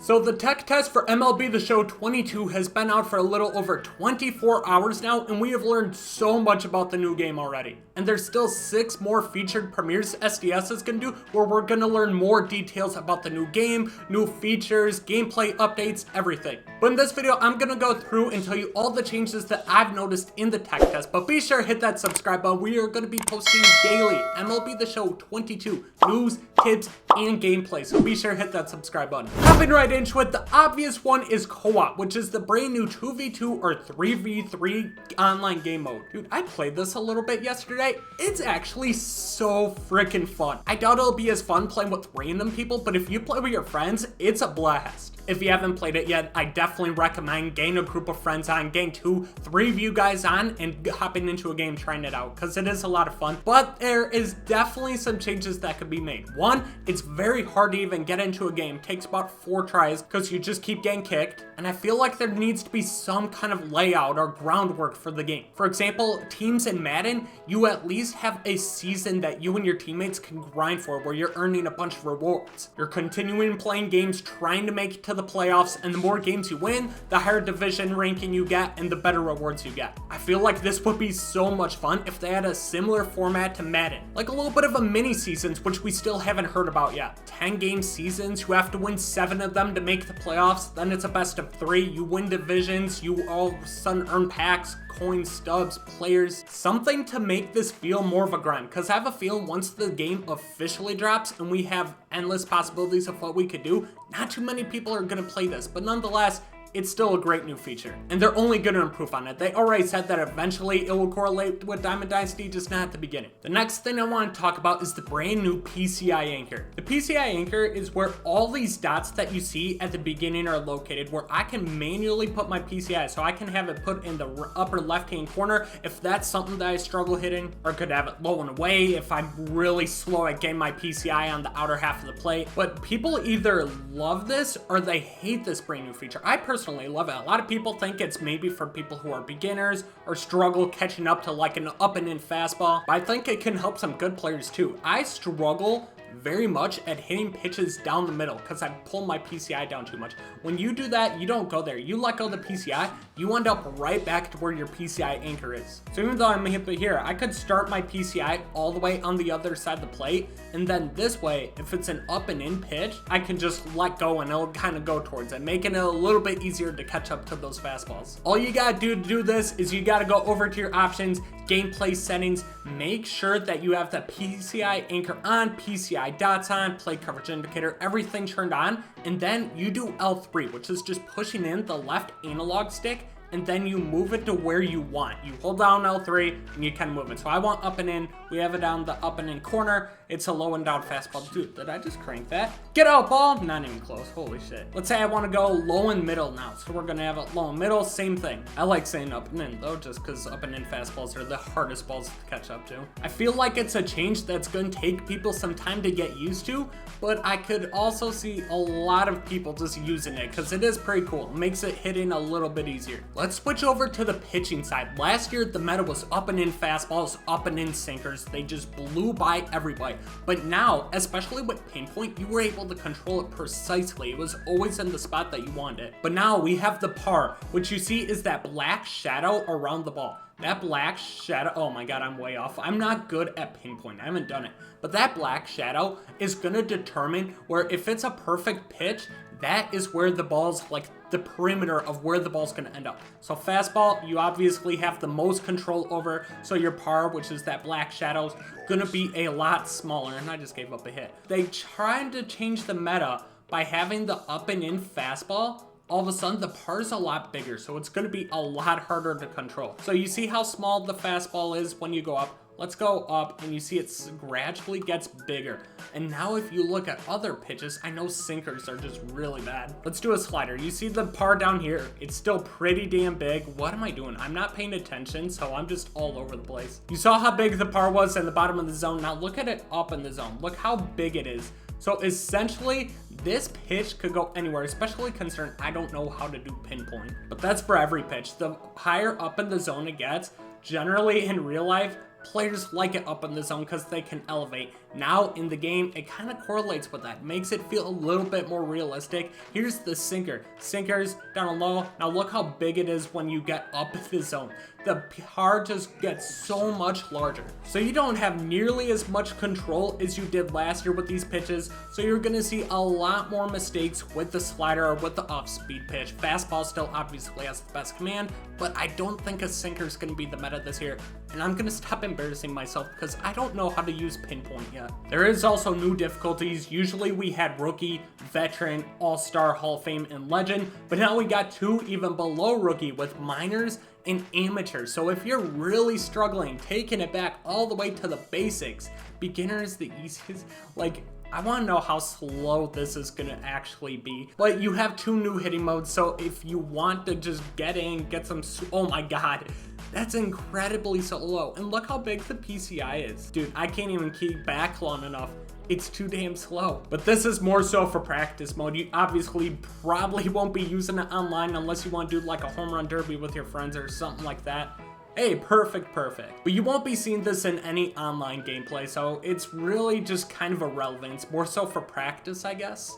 So the tech test for MLB The Show 22 has been out for a little over 24 hours now, and we have learned so much about the new game already. And there's still 6 more featured premieres SDS is going to do, where we're going to learn more details about the new game, new features, gameplay updates, everything. But in this video, I'm going to go through and tell you all the changes that I've noticed in the tech test. But be sure to hit that subscribe button. We are going to be posting daily MLB The Show 22 news, tips, and gameplay. So be sure to hit that subscribe button. Hopping right into it, the obvious one is co-op, which is the brand new 2v2 or 3v3 online game mode. Dude, I played this a little bit yesterday. It's actually so freaking fun. I doubt it'll be as fun playing with random people, but if you play with your friends, it's a blast. If you haven't played it yet, I definitely recommend getting a group of friends on, getting 2-3 of you guys on, and hopping into a game, trying it out, because it is a lot of fun. But there is definitely some changes that could be made. One, it's very hard to even get into a game. It takes about 4 tries, because you just keep getting kicked. And I feel like there needs to be some kind of layout or groundwork for the game. For example, teams in Madden, you at least have a season that you and your teammates can grind for, where you're earning a bunch of rewards. You're continuing playing games, trying to make it to the playoffs, and the more games you win, the higher division ranking you get and the better rewards you get. I feel like this would be so much fun if they had a similar format to Madden, like a little bit of a mini seasons, which we still haven't heard about yet. 10 game seasons, you have to win 7 of them to make the playoffs, then it's a best of 3, you win divisions, you all of a sudden earn packs, coins, stubs, players, something to make this feel more of a grind, because I have a feeling once the game officially drops and we have endless possibilities of what we could do, not too many people are going to play this, but nonetheless, it's still a great new feature, and they're only going to improve on it. They already said that eventually it will correlate with Diamond Dynasty, just not at the beginning. The next thing I want to talk about is the brand new Pci Anchor. The Pci Anchor is where all these dots that you see at the beginning are located, where I can manually put my PCI, so I can have it put in the upper left-hand corner if that's something that I struggle hitting, or could have it low and away if I'm really slow at getting my PCI on the outer half of the plate. But people either love this or they hate this brand new feature. I personally love it. A lot of people think it's maybe for people who are beginners or struggle catching up to like an up and in fastball, but I think it can help some good players too. I struggle very much at hitting pitches down the middle because I pull my PCI down too much. When you do that, you don't go there. You let go of the PCI, you end up right back to where your PCI anchor is. So even though I'm here, I could start my PCI all the way on the other side of the plate, and then this way, if it's an up and in pitch, I can just let go and it'll kind of go towards it, making it a little bit easier to catch up to those fastballs. All you gotta do to do this is you gotta go over to your options, gameplay settings, make sure that you have the PCI anchor on, PCI dots on, play coverage indicator, everything turned on, and then you do L3, which is just pushing in the left analog stick, and then you move it to where you want. You hold down L3 and you can move it. So I want up and in. We have it down the up and in corner. It's a low and down fastball. Dude, did I just crank that? Get out, ball. Not even close. Holy shit. Let's say I want to go low and middle now. So we're going to have it low and middle. Same thing. I like saying up and in though, just because up and in fastballs are the hardest balls to catch up to. I feel like it's a change that's going to take people some time to get used to, but I could also see a lot of people just using it because it is pretty cool. It makes it hitting a little bit easier. Let's switch over to the pitching side. Last year, the meta was up and in fastballs, up and in sinkers. They just blew by everybody. But now, especially with pinpoint, you were able to control it precisely. It was always in the spot that you wanted it. But now we have the par, which you see is that black shadow around the ball. That black shadow, oh my god, I'm way off. I'm not good at pinpoint. I haven't done it. But that black shadow is going to determine where, if it's a perfect pitch, that is where the ball's like the perimeter of where the ball's going to end up. So fastball, you obviously have the most control over. So your par, which is that black shadow, is going to be a lot smaller. And I just gave up a hit. They tried to change the meta by having the up and in fastball. All of a sudden, the par is a lot bigger, so it's going to be a lot harder to control. So you see how small the fastball is when you go up. Let's go up, and you see it gradually gets bigger. And now if you look at other pitches, I know sinkers are just really bad. Let's do a slider. You see the par down here. It's still pretty damn big. What am I doing? I'm not paying attention, so I'm just all over the place. You saw how big the par was in the bottom of the zone. Now look at it up in the zone. Look how big it is. So essentially, this pitch could go anywhere, especially considering I don't know how to do pinpoint. But that's for every pitch. The higher up in the zone it gets, generally in real life, players like it up in the zone because they can elevate. Now in the game, it kind of correlates with that, makes it feel a little bit more realistic. Here's the sinker. Sinkers down low. Now look how big it is when you get up the zone. The par just gets so much larger. So you don't have nearly as much control as you did last year with these pitches. So you're gonna see a lot more mistakes with the slider or with the off-speed pitch. Fastball still obviously has the best command, but I don't think a sinker is gonna be the meta this year. And I'm gonna stop embarrassing myself because I don't know how to use pinpoint yet. There is also new difficulties. Usually we had rookie, veteran, all-star, Hall of Fame, and legend, but now we got 2 even below rookie with minors and amateur. So if you're really struggling, taking it back all the way to the basics, beginner is the easiest. Like, I want to know how slow this is going to actually be. But you have 2 new hitting modes, so if you want to just get in, get some, oh my god, that's incredibly slow. And look how big the PCI is. Dude, I can't even keep back long enough. It's too damn slow. But this is more so for practice mode. You obviously probably won't be using it online unless you want to do like a home run derby with your friends or something like that. Hey, perfect. But you won't be seeing this in any online gameplay, so it's really just kind of irrelevant. It's more so for practice, I guess.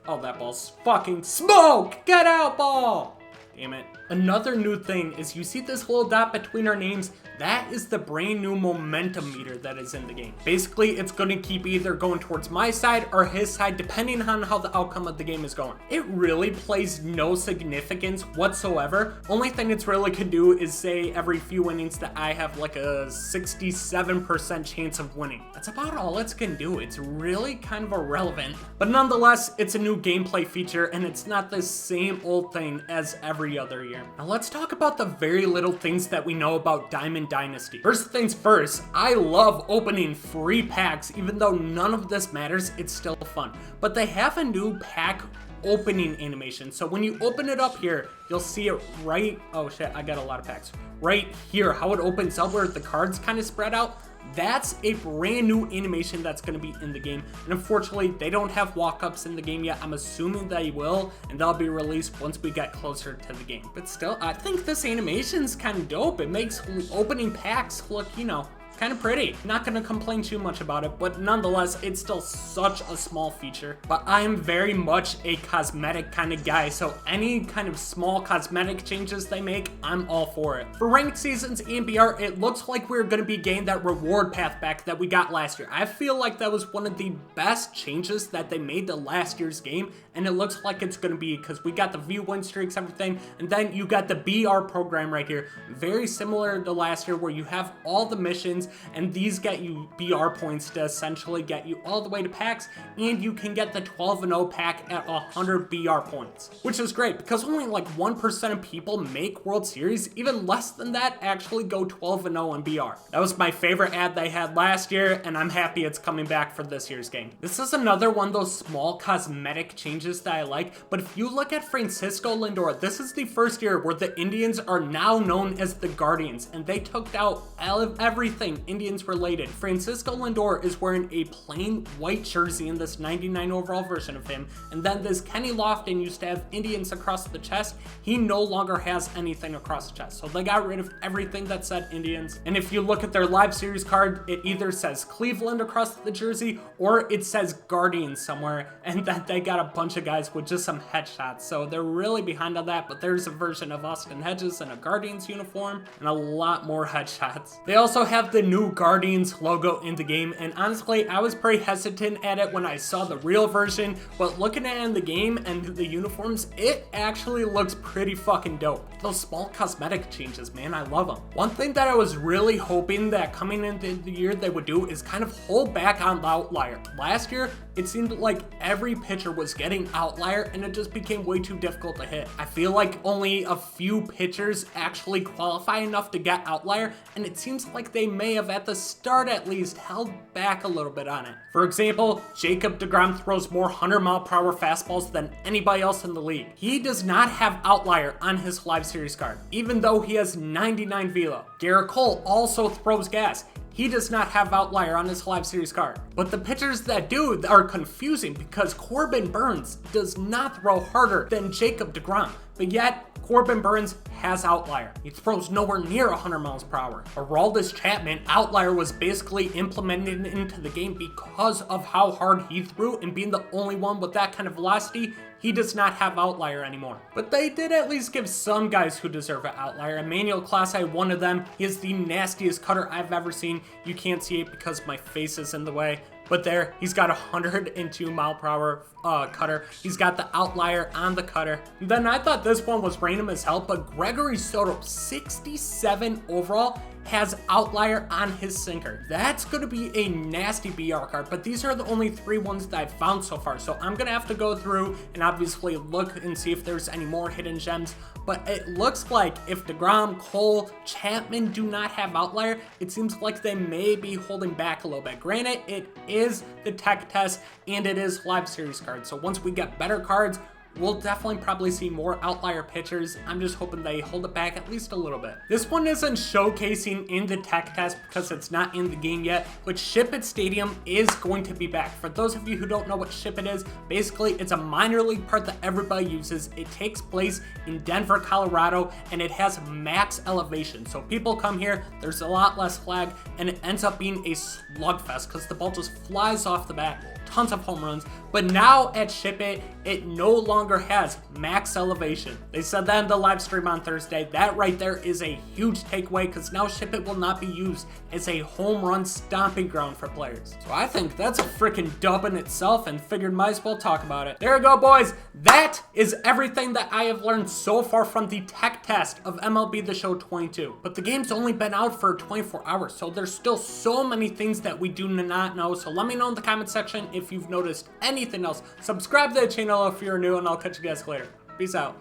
Oh, that ball's fucking smoke! Get out, ball! Damn it. Another new thing is you see this little dot between our names? That is the brand new momentum meter that is in the game. Basically, it's going to keep either going towards my side or his side, depending on how the outcome of the game is going. It really plays no significance whatsoever. Only thing it's really could do is say every few innings that I have like a 67% chance of winning. That's about all it can do. It's really kind of irrelevant. But nonetheless, it's a new gameplay feature and it's not the same old thing as every other year. Now let's talk about the very little things that we know about Diamond Dynasty. First things first, I love opening free packs. Even though none of this matters, it's still fun. But they have a new pack opening animation. So when you open it up here, you'll see it right, oh shit, I got a lot of packs. Right here, how it opens up where the cards kind of spread out. That's a brand new animation that's going to be in the game. And unfortunately, they don't have walk-ups in the game yet. I'm assuming they will, and they'll be released once we get closer to the game. But still, I think this animation's kind of dope. It makes opening packs look, you know, kind of pretty. Not gonna complain too much about it, but nonetheless, it's still such a small feature. But I am very much a cosmetic kind of guy, so any kind of small cosmetic changes they make, I'm all for it. For ranked seasons and BR, it looks like we're gonna be getting that reward path back that we got last year. I feel like that was one of the best changes that they made to last year's game, and it looks like it's gonna be because we got the view win streaks, everything, and then you got the BR program right here. Very similar to last year where you have all the missions, and these get you BR points to essentially get you all the way to packs, and you can get the 12-0 pack at 100 BR points, which is great because only like 1% of people make World Series. Even less than that actually go 12-0 on BR. That was my favorite ad they had last year, and I'm happy it's coming back for this year's game. This is another one of those small cosmetic changes that I like, but if you look at Francisco Lindor, this is the first year where the Indians are now known as the Guardians, and they took out everything Indians related. Francisco Lindor is wearing a plain white jersey in this 99 overall version of him, and then this Kenny Lofton used to have Indians across the chest. He no longer has anything across the chest, so they got rid of everything that said Indians. And if you look at their live series card, it either says Cleveland across the jersey or it says Guardians somewhere, and that they got a bunch of guys with just some headshots, so they're really behind on that. But there's a version of Austin Hedges in a Guardians uniform and a lot more headshots. They also have the new Guardians logo in the game, and honestly, I was pretty hesitant at it when I saw the real version, but looking at it in the game and the uniforms, it actually looks pretty fucking dope. Those small cosmetic changes, man, I love them. One thing that I was really hoping that coming into the year they would do is kind of hold back on outlier. Last year, it seemed like every pitcher was getting outlier, and it just became way too difficult to hit. I feel like only a few pitchers actually qualify enough to get outlier, and it seems like they may have at the start at least held back a little bit on it. For example, Jacob deGrom throws more 100-mile-per-hour fastballs than anybody else in the league. He does not have outlier on his live series card, even though he has 99 velo. Garrett Cole also throws gas. He does not have outlier on his live series card. But the pitchers that do are confusing because Corbin Burns does not throw harder than Jacob deGrom. But yet, Corbin Burnes has outlier. He throws nowhere near 100 miles per hour. Aroldis Chapman, outlier was basically implemented into the game because of how hard he threw, and being the only one with that kind of velocity, he does not have outlier anymore. But they did at least give some guys who deserve an outlier. Emmanuel Clase, one of them. He is the nastiest cutter I've ever seen. You can't see it because my face is in the way. But there, he's got a 102 mile per hour cutter. He's got the outlier on the cutter. Then I thought this one was random as hell, but Gregory Soto, 67 overall, has outlier on his sinker. That's going to be a nasty BR card, but these are the only 3 ones that I've found so far. So I'm going to have to go through and obviously look and see if there's any more hidden gems. But it looks like if DeGrom, Cole, Chapman do not have outlier, it seems like they may be holding back a little bit. Granted, it is the tech test and it is live series cards. So once we get better cards, we'll definitely probably see more outlier pitchers. I'm just hoping they hold it back at least a little bit. This one isn't showcasing in the tech test because it's not in the game yet, but Ship It Stadium is going to be back. For those of you who don't know what Ship It is, basically it's a minor league park that everybody uses. It takes place in Denver, Colorado, and it has max elevation. So people come here, there's a lot less flag, and it ends up being a slugfest because the ball just flies off the bat. Tons of home runs, but now at Ship It, it no longer has max elevation. They said that in the live stream on Thursday. That right there is a huge takeaway because now Ship It will not be used as a home run stomping ground for players. So I think that's a freaking dub in itself and figured might as well talk about it. There we go, boys. That is everything that I have learned so far from the tech test of MLB The Show 22. But the game's only been out for 24 hours, so there's still so many things that we do not know. So let me know in the comment section if you've noticed anything else. Subscribe to the channel if you're new, and I'll catch you guys later. Peace out.